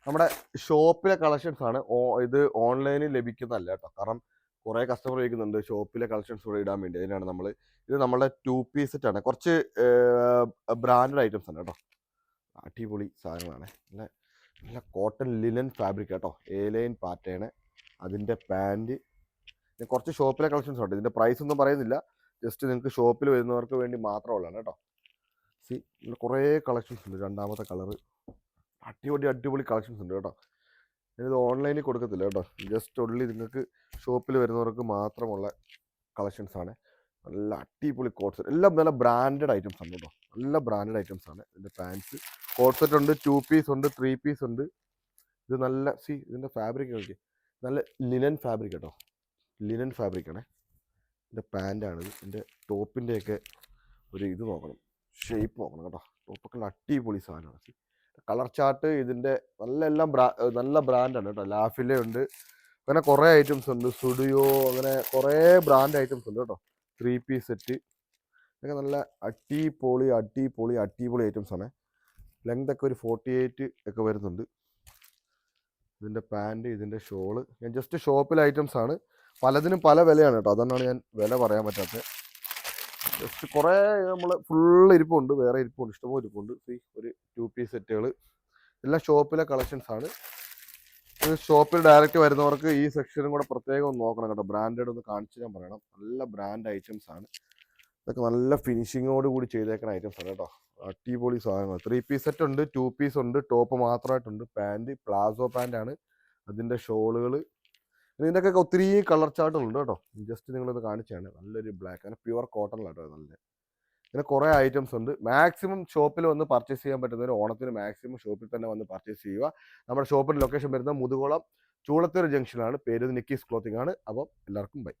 നമ്മുടെ ഷോപ്പിലെ കളക്ഷൻസ് ആണ്. ഇത് ഓൺലൈനിൽ ലഭിക്കുന്നതല്ല കേട്ടോ. കാരണം കുറേ കസ്റ്റമർ ചോദിക്കുന്നുണ്ട് ഷോപ്പിലെ കളക്ഷൻസ് ഇവിടെ ഇടാൻ വേണ്ടി. അതിനാണ് നമ്മൾ ഇത് നമ്മുടെ 2 പീസ് സെറ്റ് ആണ്. കുറച്ച് ബ്രാൻഡഡ് ഐറ്റംസ് ആണ് കേട്ടോ. അടിപൊളി സാധനങ്ങളാണ്. നല്ല നല്ല കോട്ടൺ ലിനൻ ഫാബ്രിക് കേട്ടോ. എ ലൈൻ പാറ്റേൺ, അതിൻ്റെ പാൻറ്. കുറച്ച് ഷോപ്പിലെ കളക്ഷൻസ് ഉണ്ട്. ഇതിൻ്റെ പ്രൈസ് ഒന്നും പറയുന്നില്ല, ജസ്റ്റ് നിങ്ങൾക്ക് ഷോപ്പിൽ വരുന്നവർക്ക് വേണ്ടി മാത്രമുള്ളതാണ് കേട്ടോ. സി കുറേ കളക്ഷൻസ് ഉണ്ട്. രണ്ടാമത്തെ കളറ് അടിപൊളി അടിപൊളി കളക്ഷൻസ് ഉണ്ട് കേട്ടോ. ഇത് ഓൺലൈനിൽ കൊടുക്കത്തില്ല കേട്ടോ. ജസ്റ്റ് ഉള്ളി നിങ്ങൾക്ക് ഷോപ്പിൽ വരുന്നവർക്ക് മാത്രമുള്ള കളക്ഷൻസ് ആണ്. നല്ല അടിപൊളി കോട്ട് സെറ്റ്, എല്ലാം നല്ല ബ്രാൻഡഡ് ഐറ്റംസ് ആണ് കേട്ടോ. നല്ല ബ്രാൻഡഡ് ഐറ്റംസ് ആണ്. ഇതിൻ്റെ പാൻസ് കോട്ട് സെറ്റ് ഉണ്ട്, 2 പീസ് ഉണ്ട്, 3 പീസ് ഉണ്ട്. ഇത് നല്ല ഇതിൻ്റെ ഫാബ്രിക് നോക്കി, നല്ല ലിനൻ ഫാബ്രിക് കേട്ടോ. ലിനൻ ഫാബ്രിക് ആണ്. ഇതിൻ്റെ പാൻറ്റാണിത്. ഇതിൻ്റെ ടോപ്പിൻ്റെയൊക്കെ ഒരു ഇത് നോക്കണം, ഷേപ്പ് നോക്കണം കേട്ടോ. ടോപ്പൊക്കെ നല്ല അടിപൊളി സാധനമാണ്. കളർ ചാർട്ട് ഇതിൻ്റെ നല്ല ബ്രാൻഡാണ് കേട്ടോ. ലാഫിലെ ഉണ്ട്, അങ്ങനെ കുറേ ഐറ്റംസ് ഉണ്ട്. സ്റ്റുഡിയോ, അങ്ങനെ കുറേ ബ്രാൻഡ് ഐറ്റംസ് ഉണ്ട് കേട്ടോ. 3 പീസ് സെറ്റ് ഇതൊക്കെ നല്ല അടിപൊളി അടിപൊളി അടിപൊളി ഐറ്റംസ് ആണ്. ലെങ്ത് ഒക്കെ ഒരു 48 ഒക്കെ വരുന്നുണ്ട്. ഇതിൻ്റെ പാൻറ്, ഇതിൻ്റെ ഷോള്. ഞാൻ ജസ്റ്റ് ഷോപ്പിലെ ഐറ്റംസ് ആണ്. പലതിനും പല വിലയാണ് കേട്ടോ. അതുകൊണ്ടാണ് ഞാൻ വില പറയാൻ പറ്റാത്തത്. ജസ്റ്റ് കുറേ നമ്മൾ ഫുള്ള് ഇരിപ്പുണ്ട്, വേറെ ഇരിപ്പുണ്ട്, ഇഷ്ടംപോലെ ഇരിപ്പുണ്ട്. ഒരു 2 പീസ് സെറ്റുകൾ എല്ലാം ഷോപ്പിലെ കളക്ഷൻസ് ആണ്. ഷോപ്പിൽ ഡയറക്റ്റ് വരുന്നവർക്ക് ഈ സെക്ഷനും കൂടെ പ്രത്യേകം ഒന്ന് നോക്കണം കേട്ടോ. ബ്രാൻഡഡ് ഒന്ന് കാണിച്ചു ഞാൻ പറയണം. നല്ല ബ്രാൻഡ് ഐറ്റംസ് ആണ് ഇതൊക്കെ. നല്ല ഫിനിഷിങ്ങോട് കൂടി ചെയ്തേക്കുന്ന ഐറ്റംസ് ആണ് കേട്ടോ. അടിപൊളി സാധനങ്ങൾ. 3 പീസ് സെറ്റ് ഉണ്ട്, 2 പീസ് ഉണ്ട്, ടോപ്പ് മാത്രമായിട്ടുണ്ട്. പാൻറ് പ്ലാസോ പാൻറ്റാണ്. അതിൻ്റെ ഷോളുകൾ, ഇതിൻ്റെയൊക്കെ ഒത്തിരി കളർ ചാർട്ടുകളുണ്ട് കേട്ടോ. ജസ്റ്റ് നിങ്ങളൊന്ന് കാണിച്ചാണ്. നല്ലൊരു ബ്ലാക്ക്, അങ്ങനെ പ്യുവർ കോട്ടണിലാട്ടോ. നല്ല ഇങ്ങനെ കുറേ ഐറ്റംസ് ഉണ്ട്. മാക്സിമം ഷോപ്പിൽ വന്ന് പർച്ചേസ് ചെയ്യാൻ പറ്റുന്നവർ ഓണത്തിന് മാക്സിമം ഷോപ്പിൽ തന്നെ വന്ന് പർച്ചേസ് ചെയ്യുക. നമ്മുടെ ഷോപ്പിൻ്റെ ലൊക്കേഷൻ വരുന്നത് മുതുകുളം ചൂളത്തൂർ ജംഗ്ഷനാണ്. പേര് നിക്കീസ് ക്ലോത്തിങ് ആണ്. അപ്പം എല്ലാവർക്കും ബൈ.